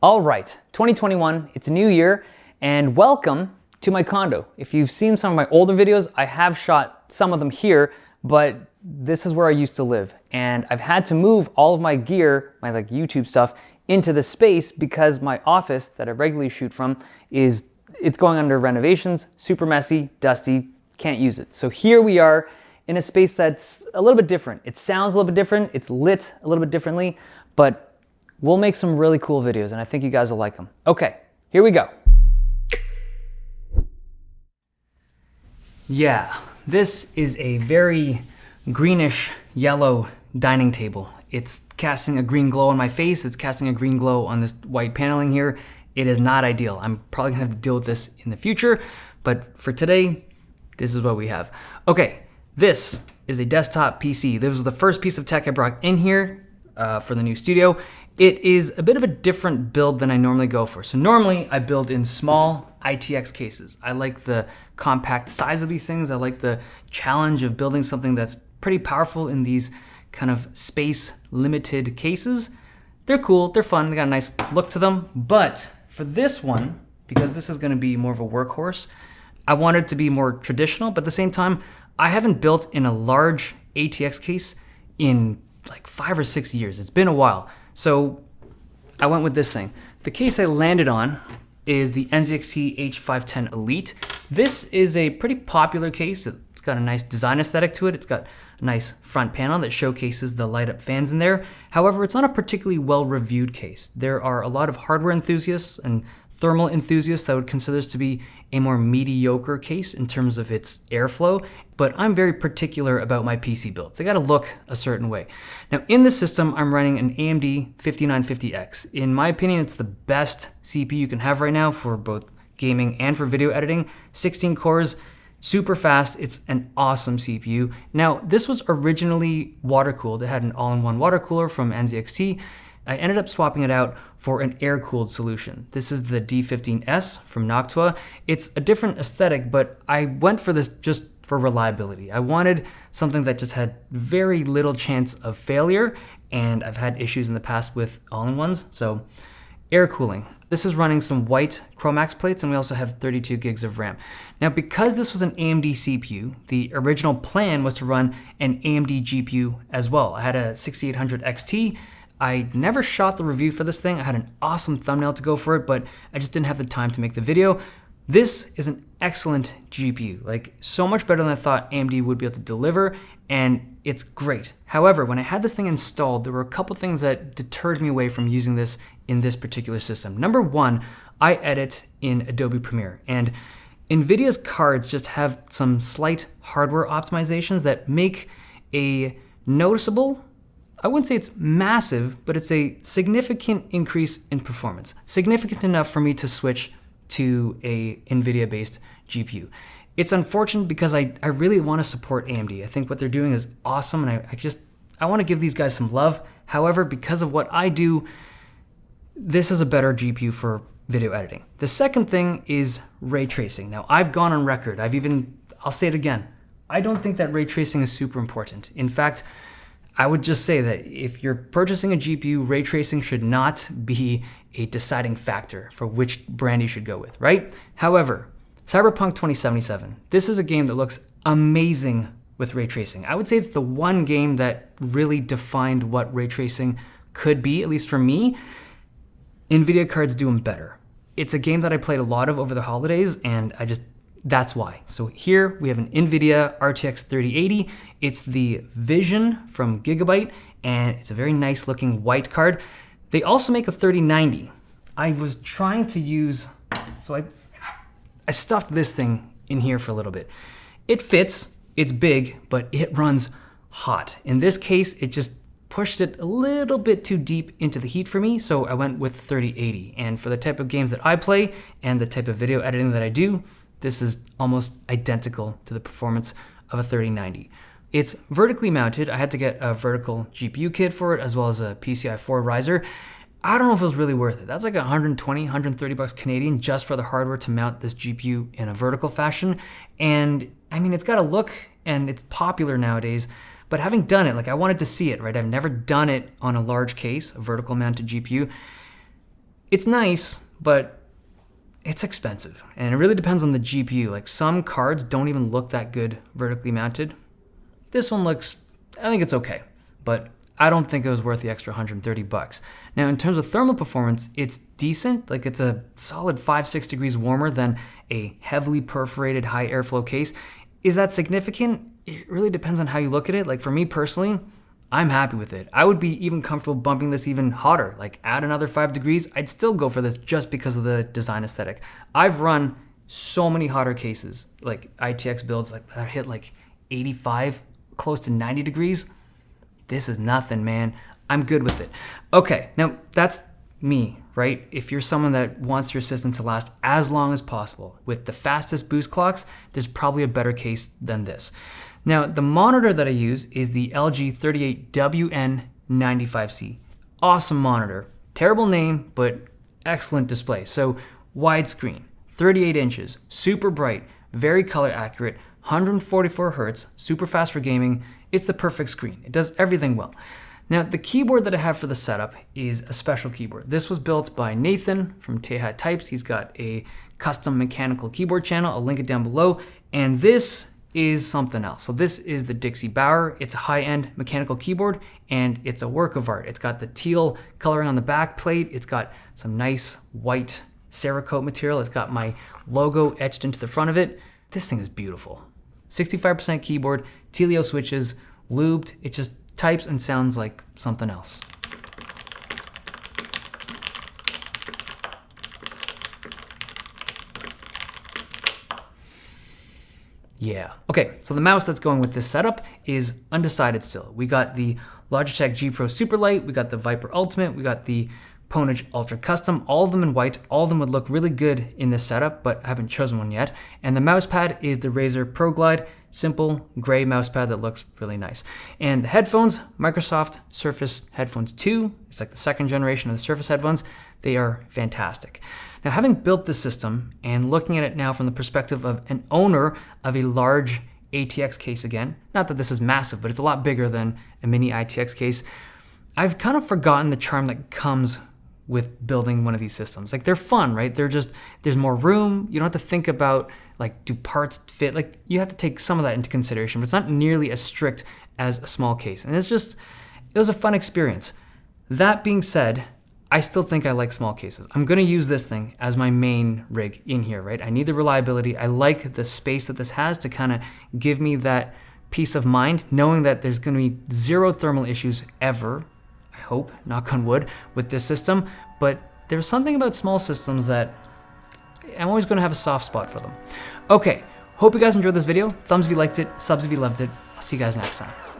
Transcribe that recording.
All right, 2021, it's a new year, and welcome to my condo. If you've seen some of my older videos, I have shot some of them here, but this is where I used to live. And I've had to move all of my gear, my YouTube stuff, into the space because my office that I regularly shoot from it's going under renovations, super messy, dusty, can't use it. So here we are in a space that's a little bit different. It sounds a little bit different, it's lit a little bit differently, but we'll make some really cool videos and I think you guys will like them. Okay, here we go. Yeah, this is a very greenish yellow dining table. It's casting a green glow on my face. It's casting a green glow on this white paneling here. It is not ideal. I'm probably gonna have to deal with this in the future, but for today, this is what we have. Okay, this is a desktop PC. This was the first piece of tech I brought in here for the new studio. It is a bit of a different build than I normally go for. So normally I build in small ITX cases. I like the compact size of these things. I like the challenge of building something that's pretty powerful in these kind of space limited cases. They're cool, they're fun, they got a nice look to them. But for this one, because this is gonna be more of a workhorse, I wanted it to be more traditional, but at the same time, I haven't built in a large ATX case in like 5 or 6 years. It's been a while. So I went with this thing. The case I landed on is the NZXT H510 Elite. This is a pretty popular case. It's got a nice design aesthetic to it. It's got a nice front panel that showcases the light up fans in there. However, it's not a particularly well-reviewed case. There are a lot of hardware enthusiasts and thermal enthusiasts that would consider this to be a more mediocre case in terms of its airflow, but I'm very particular about my PC builds. They gotta look a certain way. Now in the system, I'm running an AMD 5950X. In my opinion, it's the best CPU you can have right now for both gaming and for video editing. 16 cores, super fast, it's an awesome CPU. Now, this was originally water-cooled. It had an all-in-one water cooler from NZXT. I ended up swapping it out for an air-cooled solution. This is the D15S from Noctua. It's a different aesthetic, but I went for this just for reliability. I wanted something that just had very little chance of failure, and I've had issues in the past with all-in-ones, so air cooling. This is running some white Chromax plates, and we also have 32 gigs of RAM. Now, because this was an AMD CPU, the original plan was to run an AMD GPU as well. I had a 6800 XT. I never shot the review for this thing. I had an awesome thumbnail to go for it, but I just didn't have the time to make the video. This is an excellent GPU, like so much better than I thought AMD would be able to deliver, and it's great. However, when I had this thing installed, there were a couple things that deterred me away from using this in this particular system. Number one, I edit in Adobe Premiere, and NVIDIA's cards just have some slight hardware optimizations that make a noticeable, I wouldn't say it's massive, but it's a significant increase in performance. Significant enough for me to switch to a NVIDIA-based GPU. It's unfortunate because I really want to support AMD. I think what they're doing is awesome, and I want to give these guys some love. However, because of what I do, this is a better GPU for video editing. The second thing is ray tracing. Now, I've gone on record. I'll say it again. I don't think that ray tracing is super important. In fact, I would just say that if you're purchasing a GPU, ray tracing should not be a deciding factor for which brand you should go with, right? However, Cyberpunk 2077, this is a game that looks amazing with ray tracing. I would say it's the one game that really defined what ray tracing could be, at least for me. NVIDIA cards do them better. It's a game that I played a lot of over the holidays, and that's why. So here we have an NVIDIA RTX 3080. It's the Vision from Gigabyte, and it's a very nice looking white card. They also make a 3090. I was trying to use, so I stuffed this thing in here for a little bit. It fits, it's big, but it runs hot. In this case, it just pushed it a little bit too deep into the heat for me, so I went with 3080. And for the type of games that I play and the type of video editing that I do, this is almost identical to the performance of a 3090. It's vertically mounted. I had to get a vertical GPU kit for it, as well as a PCI 4 riser. I don't know if it was really worth it. That's like 120, 130 bucks Canadian just for the hardware to mount this GPU in a vertical fashion. And I mean, it's got a look and it's popular nowadays, but having done it, like I wanted to see it, right? I've never done it on a large case, a vertical mounted GPU. It's nice, but it's expensive. And it really depends on the GPU. Like some cards don't even look that good vertically mounted. This one looks, I think it's okay, but I don't think it was worth the extra 130 bucks. Now, in terms of thermal performance, it's decent. Like it's a solid 5-6 degrees warmer than a heavily perforated high airflow case. Is that significant? It really depends on how you look at it. Like for me personally, I'm happy with it. I would be even comfortable bumping this even hotter, like add another 5 degrees. I'd still go for this just because of the design aesthetic. I've run so many hotter cases, like ITX builds like that hit like 85, close to 90 degrees. This is nothing, man. I'm good with it. Okay, now that's me, right? If you're someone that wants your system to last as long as possible with the fastest boost clocks, there's probably a better case than this. Now, the monitor that I use is the LG 38WN95C. Awesome monitor. Terrible name, but excellent display. So widescreen, 38 inches, super bright, very color accurate, 144 hertz, super fast for gaming. It's the perfect screen. It does everything well. Now, the keyboard that I have for the setup is a special keyboard. This was built by Nathan from Tehat Types. He's got a custom mechanical keyboard channel. I'll link it down below. And this is something else. So this is the Dixie Bauer. It's a high-end mechanical keyboard, and it's a work of art. It's got the teal coloring on the back plate. It's got some nice white Cerakote material. It's got my logo etched into the front of it. This thing is beautiful. 65% keyboard, Teleo switches, lubed. It just types and sounds like something else. Yeah. Okay, so the mouse that's going with this setup is undecided still. We got the Logitech G Pro Superlight, we got the Viper Ultimate, we got the Ponage Ultra Custom, all of them in white. All of them would look really good in this setup, but I haven't chosen one yet. And the mouse pad is the Razer Pro Glide, simple gray mouse pad that looks really nice. And the headphones, Microsoft Surface Headphones 2. It's like the second generation of the Surface headphones. They are fantastic. Now, having built this system and looking at it now from the perspective of an owner of a large ATX case again, not that this is massive, but it's a lot bigger than a mini ITX case, I've kind of forgotten the charm that comes with building one of these systems. Like they're fun, right? They're just, there's more room. You don't have to think about like, do parts fit? Like you have to take some of that into consideration, but it's not nearly as strict as a small case. And it's just, it was a fun experience. That being said, I still think I like small cases. I'm gonna use this thing as my main rig in here, right? I need the reliability. I like the space that this has to kind of give me that peace of mind, knowing that there's gonna be zero thermal issues ever, I hope, knock on wood, with this system. But there's something about small systems that I'm always gonna have a soft spot for them. Okay, hope you guys enjoyed this video. Thumbs if you liked it, subs if you loved it. I'll see you guys next time.